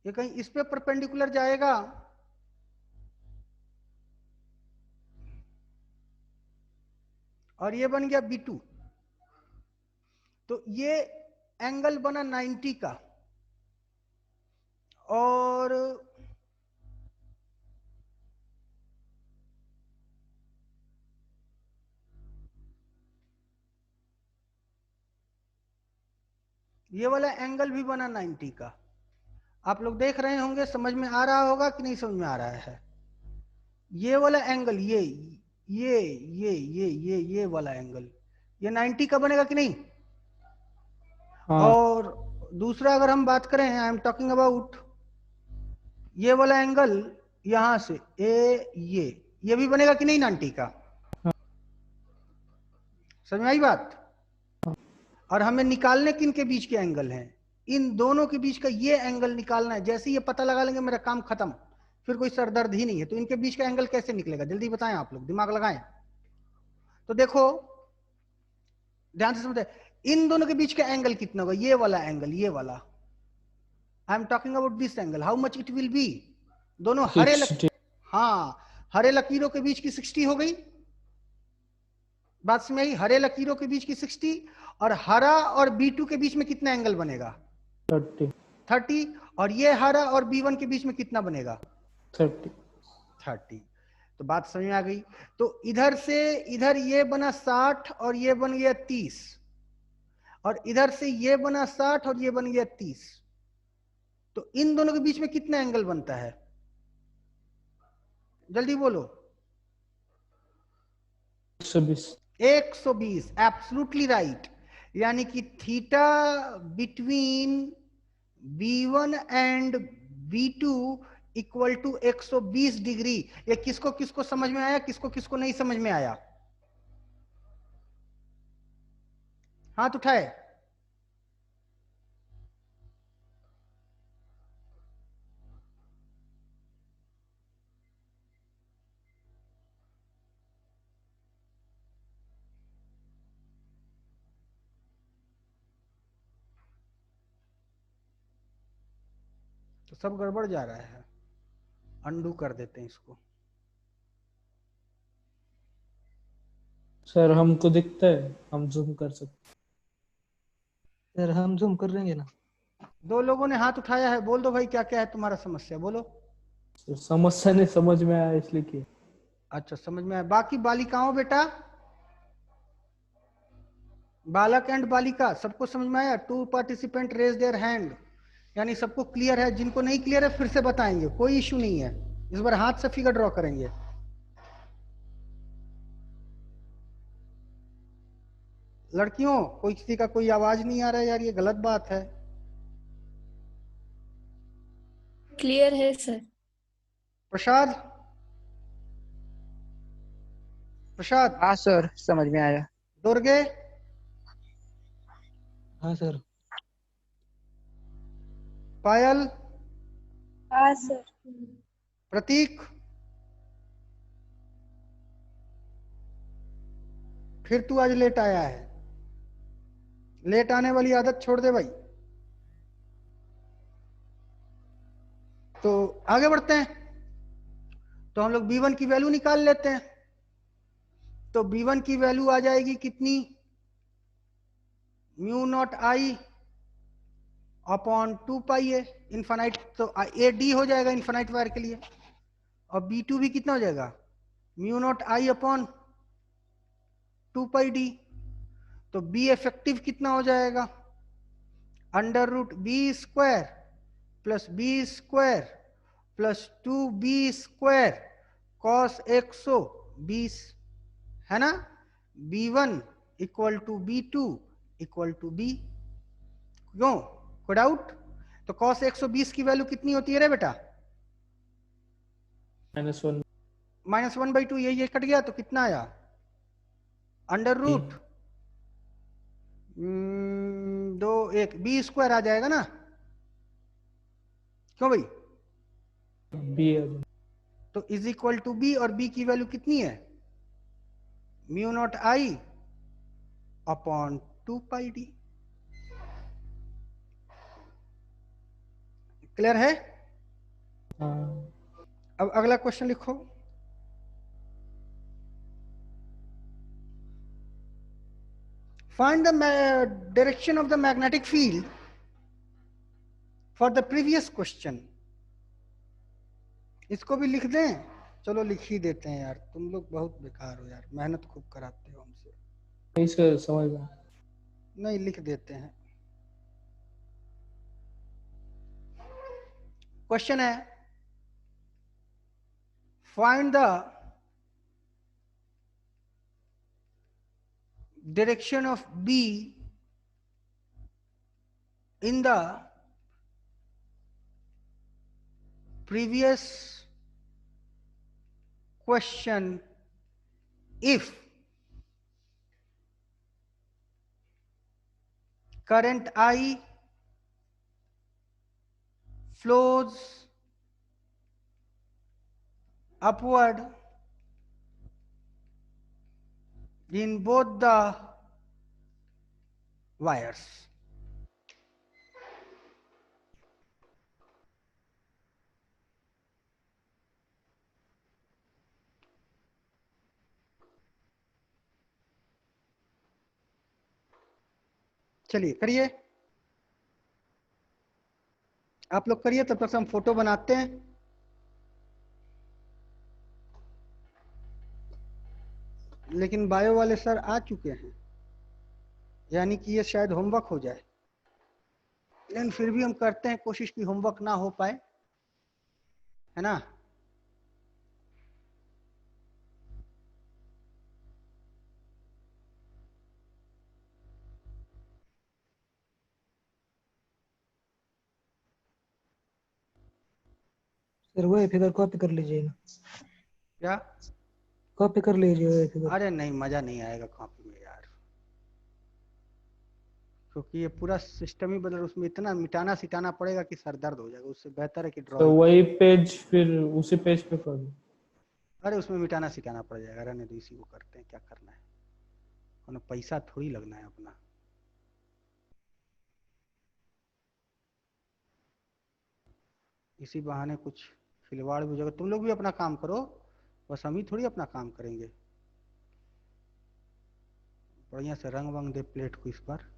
A: ये कहीं इस पे परपेंडिकुलर जाएगा, और ये बन गया B2, तो ये एंगल बना 90 का, और ये वाला एंगल भी बना 90 का। आप लोग देख रहे होंगे, समझ में आ रहा होगा कि नहीं समझ में आ रहा है? ये वाला एंगल, ये वाला एंगल, ये 90 का बनेगा कि नहीं?
F: हाँ
A: और दूसरा अगर हम बात करें, आई एम टॉकिंग अबाउट ये वाला एंगल, यहां से ये भी बनेगा कि नहीं 90 का? समझ में आई बात? और हमें निकालने किन के बीच के एंगल हैं, इन दोनों के बीच का ये एंगल निकालना है। जैसे ये पता लगा लेंगे मेरा काम खत्म, फिर कोई सरदर्द ही नहीं है। तो इनके बीच का एंगल कैसे निकलेगा, जल्दी बताएं, आप लोग दिमाग लगाएं। तो देखो ध्यान से समझे, इन दोनों के बीच का एंगल कितना होगा, ये वाला एंगल, ये वाला, I am talking about this angle, how much it will be, दोनों हरे
F: 60
A: हाँ, हरे लकीरों के बीच की 60 हो गई, बात समझ आई? हरे लकीरों के बीच की 60, और हरा और B2 के बीच में कितना एंगल बनेगा, 30, और ये हरा और B1 के बीच में कितना बनेगा, 30। तो बात समझ में आ गई? तो इधर से इधर ये बना 60 और ये बन गया 30, और इधर से ये बना 60 और ये बन गया 30, तो इन दोनों के बीच में कितना एंगल बनता है? जल्दी बोलो।
F: 120।
A: 120, एब्सोल्युटली राइट। यानी कि theta between B1 and B2 equal to 120 degree. ये किसको किसको समझ में आया, किसको किसको नहीं समझ में आया? हाथ उठाए। तो सब गड़बड़ जा रहा है, अंडू कर देते हैं इसको।
F: सर हमको दिखता है, हम जूम कर सकते
B: सर हम जूम कर लेंगे ना।
A: दो लोगों ने हाथ उठाया है, बोल दो भाई क्या क्या है तुम्हारा समस्या, बोलो।
F: हैं। सर समस्या नहीं समझ में आया इसलिए किया।
A: अच्छा समझ में आया। बाकी बालिकाओं बेटा, बालक एंड बालिका सबको समझ में आया? 2 पार्टिसिपेंट रेज देयर हैंड, यानी सबको क्लियर है। जिनको नहीं क्लियर है फिर से बताएंगे, कोई इशू नहीं है। इस बार हाथ से फिगर ड्रॉ करेंगे। लड़कियों, कोई किसी का कोई आवाज नहीं आ रहा है यार, ये गलत बात है।
E: क्लियर है सर।
A: प्रसाद, प्रसाद,
C: हाँ सर, समझ में आया।
A: दुर्गे,
B: हाँ सर।
A: पायल,
E: हाँ सर।
A: प्रतीक, फिर तू आज लेट आया है। लेट आने वाली आदत छोड़ दे भाई। तो आगे बढ़ते हैं। तो हम लोग B1 की वैल्यू निकाल लेते हैं। तो B1 की वैल्यू आ जाएगी कितनी? Mu naught I upon 2 pi A infinite, तो ए डी हो जाएगा इनफाइनाइट वायर के लिए। और B2 भी कितना हो जाएगा? Mu naught I upon 2 pi D. तो बी इफेक्टिव कितना हो जाएगा? Under root B square plus B square plus 2b² cos 120, है ना? B1 equal to B2 equal to B। क्यों, कोई डाउट? तो कॉस 120 की वैल्यू कितनी होती है रे बेटा?
F: -1।
A: -1/2। ये कट गया तो कितना आया? अंडर रूट 2 1 B² आ जाएगा ना? क्यों भाई?
F: बी।
A: तो इज इक्वल टू B, और B की वैल्यू कितनी है? Mu naught I upon 2 pi D. Clear है?
F: हाँ।
A: अब अगला क्वेश्चन लिखो। Find the direction of the magnetic field for the previous question. इसको भी लिख दें? चलो लिख ही देते हैं यार, तुम लोग बहुत बेकार हो यार, मेहनत खूब कराते हो हमसे।
F: नहीं सर समझ में।
A: नहीं, लिख देते हैं। क्वेश्चन है, find the direction of B in the previous question if current I flows upward in both the wires. चलिए करिए, आप लोग करिए, तब तक से हम फोटो बनाते हैं। लेकिन बायो वाले सर आ चुके हैं, यानी कि ये शायद होमवर्क हो जाए, लेकिन फिर भी हम करते हैं कोशिश कि होमवर्क ना हो पाए, है ना।
B: सर वो फिगर कॉपी कर लीजिए ना,
A: क्या?
B: कॉपी कर लीजिए वो फिगर।
A: अरे नहीं, मजा नहीं आएगा कॉपी में यार, क्योंकि ये पूरा सिस्टम ही बदल, उसमें इतना मिटाना सिटाना पड़ेगा कि सर दर्द हो जाएगा। उससे बेहतर है कि
F: तो
A: ड्राइंग।
F: वही पेज फिर उसी पेज पे कर दो।
A: अरे उसमें मिटाना सिटाना पड़ जाएगा, रहने दो, इसी को करते हैं, क्या करना है, उन्हें पैसा थोड़ी लगना है अपना। इसी बहाने कुछ खिलवाड़ भी हो जाएगा। तुम लोग भी अपना काम करो, बस हम ही थोड़ी अपना काम करेंगे। बढ़िया से रंग वंग दे प्लेट को इस पर।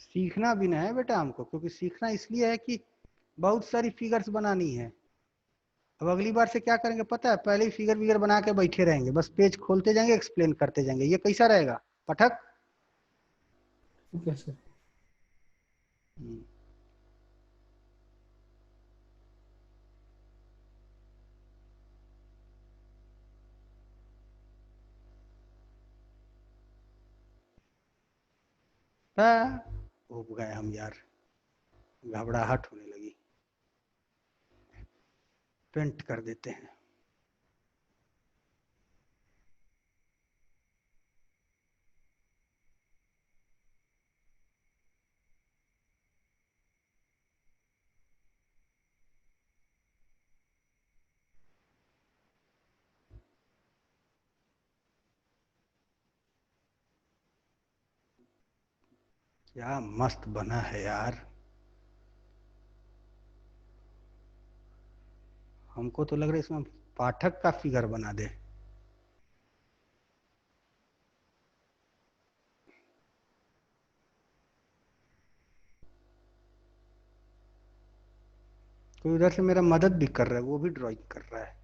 A: सीखना भी ना है बेटा हमको, क्योंकि सीखना इसलिए है कि बहुत सारी फिगर्स बनानी है। अब अगली बार से क्या करेंगे पता है, पहले ही फिगर विगर बना के बैठे रहेंगे, बस पेज खोलते जाएंगे, एक्सप्लेन करते जाएंगे। ये कैसा रहेगा पाठक?
F: ठीक है सर।
A: हम्म। उब गए हम यार, घबराहट होने लगी। पेंट कर देते हैं। क्या मस्त बना है यार, हमको तो लग रहा है इसमें पाठक का फिगर बना दे। कोई उधर से मेरा मदद भी कर रहा है, वो भी ड्राइंग कर रहा है।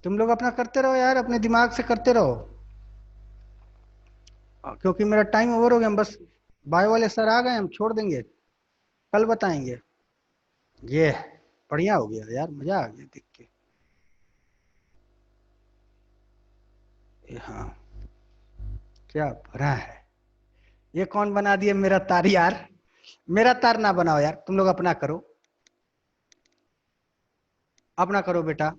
A: तुम लोग अपना करते रहो यार, अपने दिमाग से करते रहो। क्योंकि मेरा टाइम ओवर हो गया, हम बस बायो वाले सर आ गए, हम छोड़ देंगे, कल बताएंगे। ये बढ़िया हो गया यार, मजा आ गया देख के। हाँ, क्या भरा है। ये कौन बना दिया मेरा तार यार? मेरा तार ना बनाओ यार, तुम लोग अपना करो, अपना करो बेटा।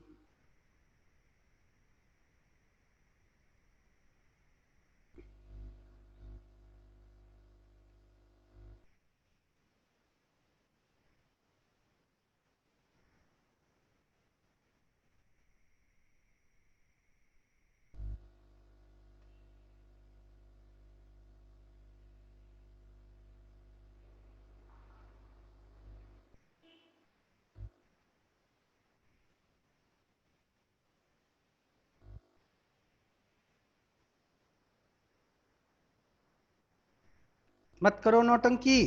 A: मत करो नौटंकी।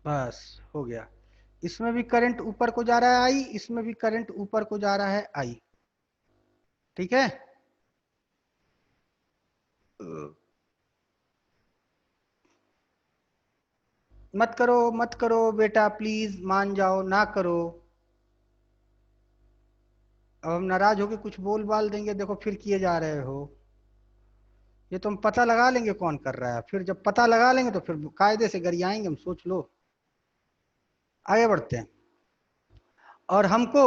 A: बस हो गया। इसमें भी करंट ऊपर को जा रहा है आई, इसमें भी करंट ऊपर को जा रहा है आई। ठीक है। मत करो मत करो बेटा, प्लीज मान जाओ, ना करो। अब हम नाराज होके कुछ बोल बाल देंगे, देखो फिर किए जा रहे हो। ये तो हम पता लगा लेंगे कौन कर रहा है, फिर जब पता लगा लेंगे तो फिर कायदे से गरियाएंगे हम, सोच लो। आगे बढ़ते हैं। और हमको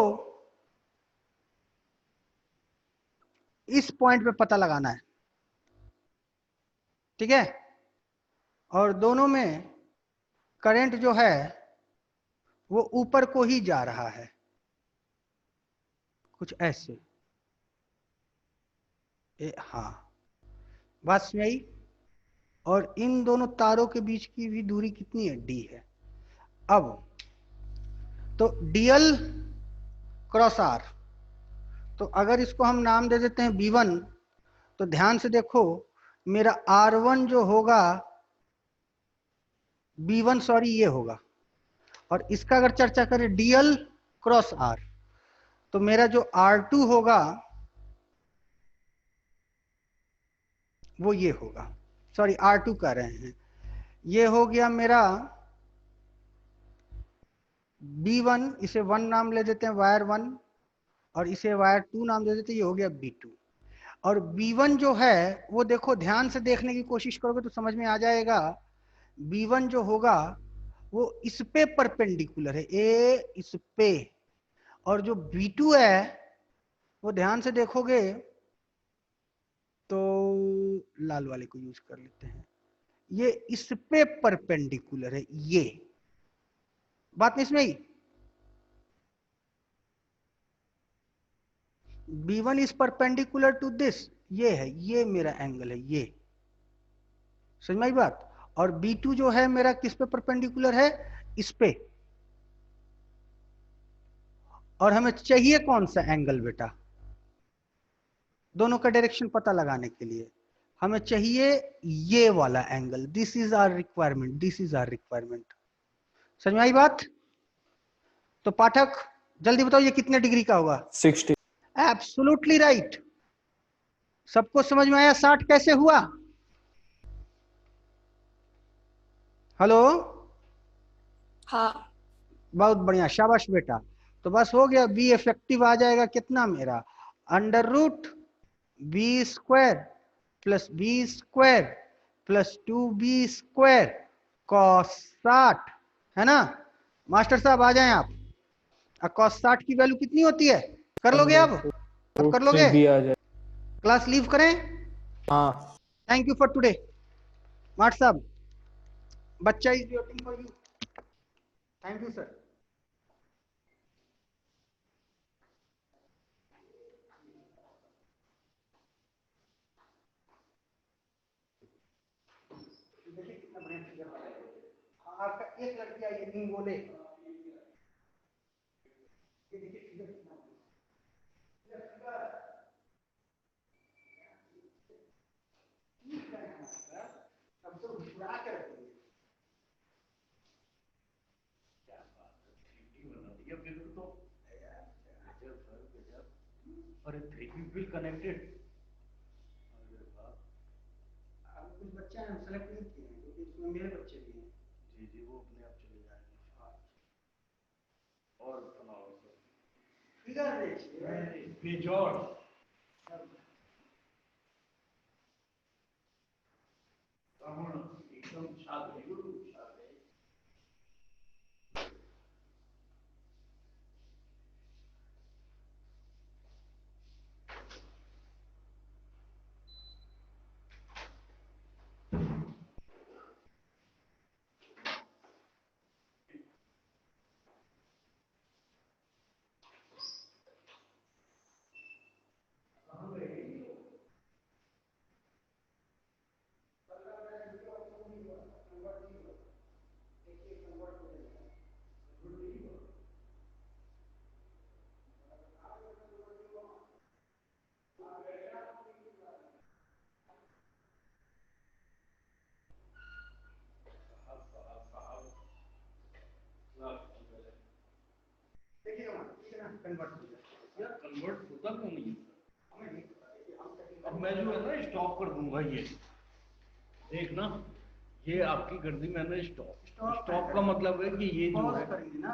A: इस पॉइंट पे पता लगाना है, ठीक है। और दोनों में करंट जो है वो ऊपर को ही जा रहा है, कुछ ऐसे। हाँ, बस में ही। और इन दोनों तारों के बीच की भी दूरी कितनी है? d है। अब तो dl क्रॉस r, तो अगर इसको हम नाम दे देते हैं b1, तो ध्यान से देखो मेरा r1 जो होगा b1 सॉरी ये होगा, और इसका अगर चर्चा करें dl क्रॉस r, तो मेरा जो r2 होगा वो ये होगा, सॉरी r2 कह रहे हैं, ये हो गया मेरा b1, इसे 1 नाम ले देते हैं वायर 1, और इसे वायर 2 नाम दे देते हैं, ये हो गया b2। और b1 जो है वो देखो, ध्यान से देखने की कोशिश करोगे तो समझ में आ जाएगा, b1 जो होगा वो इस पे परपेंडिकुलर है, ए इस पे, और जो b2 है वो ध्यान से देखोगे तो लाल वाले को यूज कर लेते हैं, ये इस पे परपेंडिकुलर है, ये बात नहीं इसमें ही। b1 is perpendicular to this, ये है, ये मेरा एंगल है, ये समझ में आई बात। और b2 जो है मेरा किस पे परपेंडिकुलर है? इस पे। और हमें चाहिए कौन सा एंगल बेटा? दोनों का डायरेक्शन पता लगाने के लिए हमें चाहिए ये वाला angle. This is our requirement, this is our requirement. समझ में आई बात? तो पाठक जल्दी बताओ ये कितने डिग्री का होगा?
F: 60।
A: Absolutely right. सबको समझ में आया 60 कैसे हुआ? हेलो,
E: हाँ।
A: बहुत बढ़िया, शाबाश बेटा। तो बस हो गया, बी इफेक्टिव आ जाएगा कितना मेरा? Under root B square plus B square plus 2b square cos 60, है ना? मास्टर साहब आ जाएं आप। अब कॉस 60 की वैल्यू कितनी होती है? कर लोगे अब कर लोगे?
F: भी आ जाए।
A: क्लास लीव करें?
F: हाँ।
A: Thank you for today. Master साहब, बच्चा is waiting for you. Thank you sir. देखिए कितना बढ़िया फिगर बना है। आपका एक लड़की आई नहीं बोले, ये देखिए फिगर कितना अब तो उड़ा कर रखिए।
G: और 3 बिल कनेक्टेड।
A: अब कुछ बच्चे हैं सेलेक्ट नहीं किए हैं, क्योंकि इसमें मेरे बच्चे भी हैं।
G: जी जी, वो अपने आप चले जाएंगे। और सुनाओ सर।
A: फिगर देखिए
G: बेजोड़ एकदम शांत है। कन्वर्ट होता क्यों नहीं? अब मैं जो है ना स्टॉप कर दूंगा ये, देखना ये आपकी गर्दी मैंने स्टॉप का मतलब है कि ये जो है
A: करेंगे ना